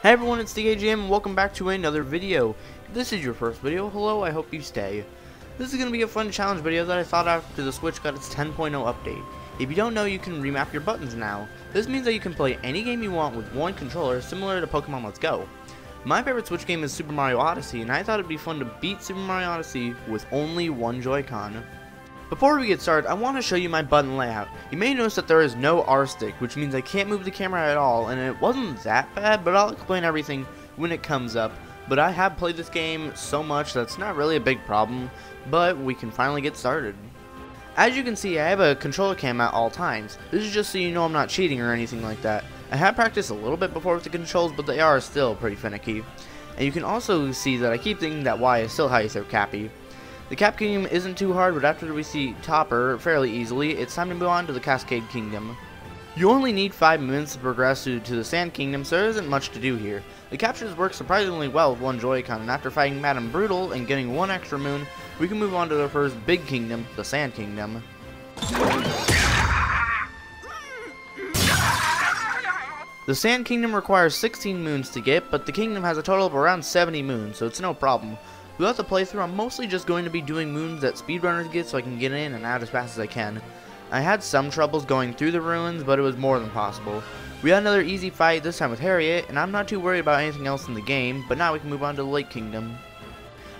Hey everyone, it's DKGM and welcome back to another video. If this is your first video, hello, I hope you stay. This is going to be a fun challenge video that I thought after the Switch got its 10.0 update. If you don't know, you can remap your buttons now. This means that you can play any game you want with one controller, similar to Pokemon Let's Go. My favorite Switch game is Super Mario Odyssey, and I thought it'd be fun to beat Super Mario Odyssey with only one Joy-Con. Before we get started, I want to show you my button layout. You may notice that there is no R stick, which means I can't move the camera at all, and it wasn't that bad, but I'll explain everything when it comes up. But I have played this game so much that's not really a big problem, but we can finally get started. As you can see, I have a controller cam at all times. This is just so you know I'm not cheating or anything like that. I have practiced a little bit before with the controls, but they are still pretty finicky. And you can also see that I keep thinking that Y is still how you throw Cappy. The Cap Kingdom isn't too hard, but after we see Topper fairly easily, it's time to move on to the Cascade Kingdom. You only need 5 minutes to progress to the Sand Kingdom, so there isn't much to do here. The captures work surprisingly well with one Joy-Con, and after fighting Madame Brutal and getting one extra moon, we can move on to the first big kingdom, the Sand Kingdom. The Sand Kingdom requires 16 moons to get, but the kingdom has a total of around 70 moons, so it's no problem. Throughout the playthrough, I'm mostly just going to be doing moons that speedrunners get so I can get in and out as fast as I can. I had some troubles going through the ruins, but it was more than possible. We had another easy fight, this time with Harriet, and I'm not too worried about anything else in the game, but now we can move on to the Lake Kingdom.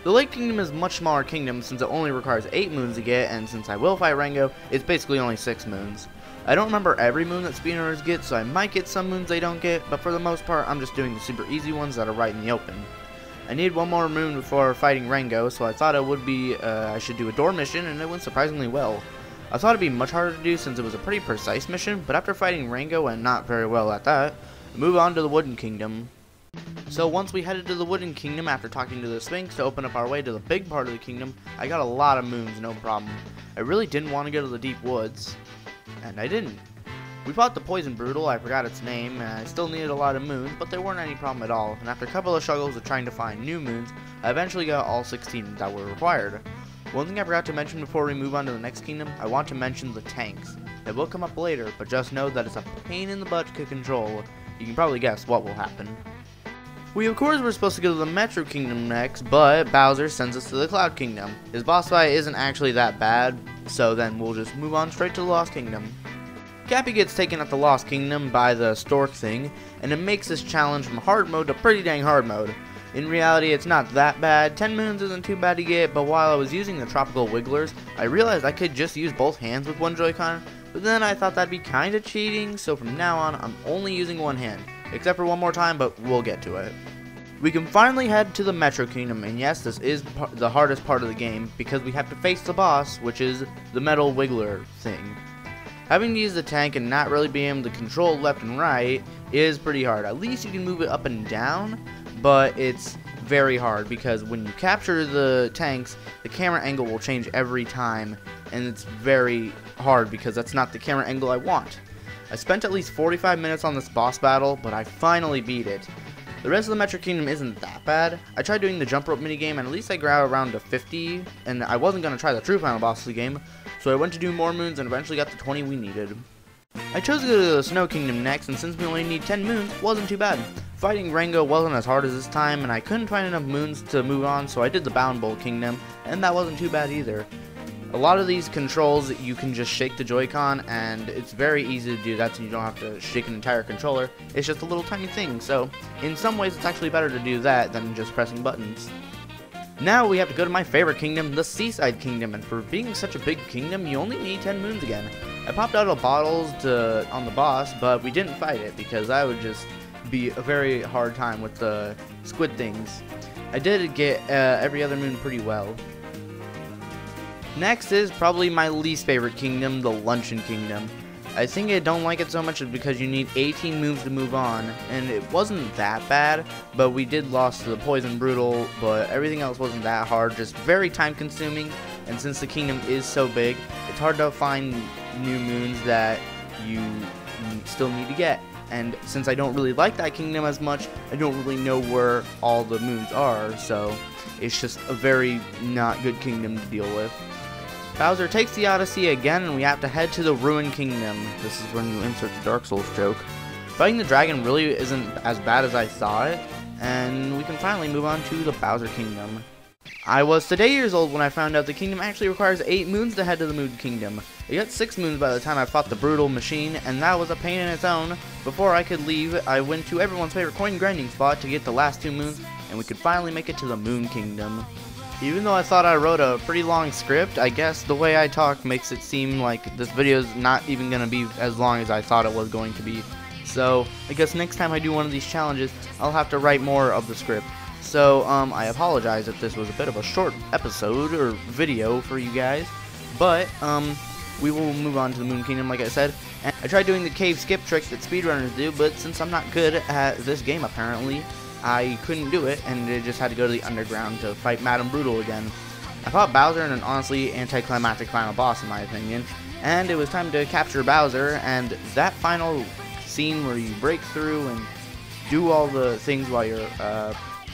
The Lake Kingdom is a much smaller kingdom since it only requires 8 moons to get, and since I will fight Rango, it's basically only 6 moons. I don't remember every moon that speedrunners get, so I might get some moons they don't get, but for the most part, I'm just doing the super easy ones that are right in the open. I need one more moon before fighting Rango, so I thought I should do a door mission, and it went surprisingly well. I thought it'd be much harder to do since it was a pretty precise mission, but after fighting Rango and not very well at that, I move on to the Wooden Kingdom. So once we headed to the Wooden Kingdom after talking to the Sphinx to open up our way to the big part of the kingdom, I got a lot of moons, no problem. I really didn't want to go to the deep woods, and I didn't. We fought the Poison Brutal, I forgot its name, and I still needed a lot of moons, but there weren't any problem at all, and after a couple of struggles of trying to find new moons, I eventually got all 16 that were required. One thing I forgot to mention before we move on to the next kingdom, I want to mention the tanks. It will come up later, but just know that it's a pain in the butt to control. You can probably guess what will happen. We of course were supposed to go to the Metro Kingdom next, but Bowser sends us to the Cloud Kingdom. His boss fight isn't actually that bad, so then we'll just move on straight to the Lost Kingdom. Cappy gets taken at the Lost Kingdom by the Stork thing, and it makes this challenge from hard mode to pretty dang hard mode. In reality, it's not that bad. 10 moons isn't too bad to get, but while I was using the Tropical Wigglers, I realized I could just use both hands with one Joy-Con, but then I thought that'd be kinda cheating, so from now on, I'm only using one hand. Except for one more time, but we'll get to it. We can finally head to the Metro Kingdom, and yes, this is the hardest part of the game, because we have to face the boss, which is the Metal Wiggler thing. Having to use the tank and not really being able to control left and right is pretty hard. At least you can move it up and down, but it's very hard because when you capture the tanks, the camera angle will change every time, and it's very hard because that's not the camera angle I want. I spent at least 45 minutes on this boss battle, but I finally beat it. The rest of the Metro Kingdom isn't that bad. I tried doing the jump rope minigame, and at least I got around to 50, and I wasn't going to try the true final boss of the game, so I went to do more moons and eventually got the 20 we needed. I chose to go to the Snow Kingdom next, and since we only need 10 moons, it wasn't too bad. Fighting Rango wasn't as hard as this time, and I couldn't find enough moons to move on, so I did the Bound Bowl Kingdom, and that wasn't too bad either. A lot of these controls, you can just shake the Joy-Con, and it's very easy to do that so you don't have to shake an entire controller. It's just a little tiny thing, so in some ways it's actually better to do that than just pressing buttons. Now we have to go to my favorite kingdom, the Seaside Kingdom, and for being such a big kingdom, you only need 10 moons again. I popped out of bottles on the boss, but we didn't fight it because that would just be a very hard time with the squid things. I did get every other moon pretty well. Next is probably my least favorite kingdom, the Luncheon Kingdom. I think I don't like it so much because you need 18 moves to move on, and it wasn't that bad, but we did lose to the Poison Brutal, but everything else wasn't that hard, just very time consuming, and since the kingdom is so big, it's hard to find new moons that you still need to get. And since I don't really like that kingdom as much, I don't really know where all the moons are, so it's just a very not good kingdom to deal with. Bowser takes the Odyssey again, and we have to head to the Ruined Kingdom. This is when you insert the Dark Souls joke. Fighting the dragon really isn't as bad as I thought, and we can finally move on to the Bowser Kingdom. I was today years old when I found out the kingdom actually requires 8 moons to head to the Moon Kingdom. I got 6 moons by the time I fought the brutal machine, and that was a pain in its own. Before I could leave, I went to everyone's favorite coin grinding spot to get the last 2 moons, and we could finally make it to the Moon Kingdom. Even though I thought I wrote a pretty long script, I guess the way I talk makes it seem like this video is not even going to be as long as I thought it was going to be. So, I guess next time I do one of these challenges, I'll have to write more of the script. So, I apologize if this was a bit of a short episode or video for you guys, but, we will move on to the Moon Kingdom like I said. And I tried doing the cave skip trick that speedrunners do, but since I'm not good at this game apparently, I couldn't do it, and I just had to go to the underground to fight Madame Brutal again. I fought Bowser in an honestly anticlimactic final boss in my opinion, and it was time to capture Bowser, and that final scene where you break through and do all the things while you're,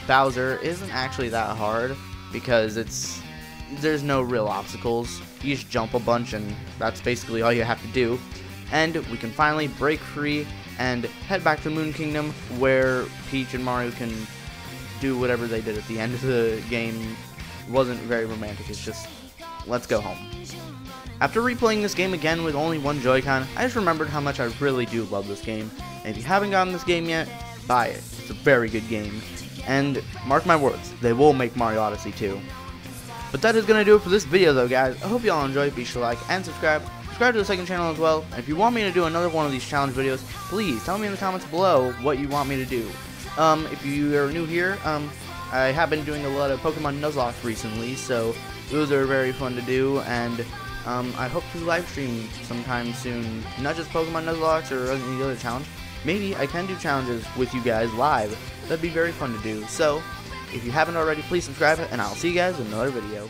Bowser isn't actually that hard because there's no real obstacles. You just jump a bunch and that's basically all you have to do. And we can finally break free and head back to the Moon Kingdom where Peach and Mario can do whatever they did at the end of the game. It wasn't very romantic, it's just, let's go home. After replaying this game again with only one Joy-Con, I just remembered how much I really do love this game. And if you haven't gotten this game yet, buy it. It's a very good game. And mark my words, they will make Mario Odyssey 2. But that is going to do it for this video though, guys. I hope you all enjoyed. Be sure to like and subscribe. Subscribe to the second channel as well. And if you want me to do another one of these challenge videos, please tell me in the comments below what you want me to do. If you are new here, I have been doing a lot of Pokemon Nuzlocke recently, so those are very fun to do. And I hope to live stream sometime soon. Not just Pokemon Nuzlocke or any other challenge. Maybe I can do challenges with you guys live. That'd be very fun to do. So, if you haven't already, please subscribe, and I'll see you guys in another video.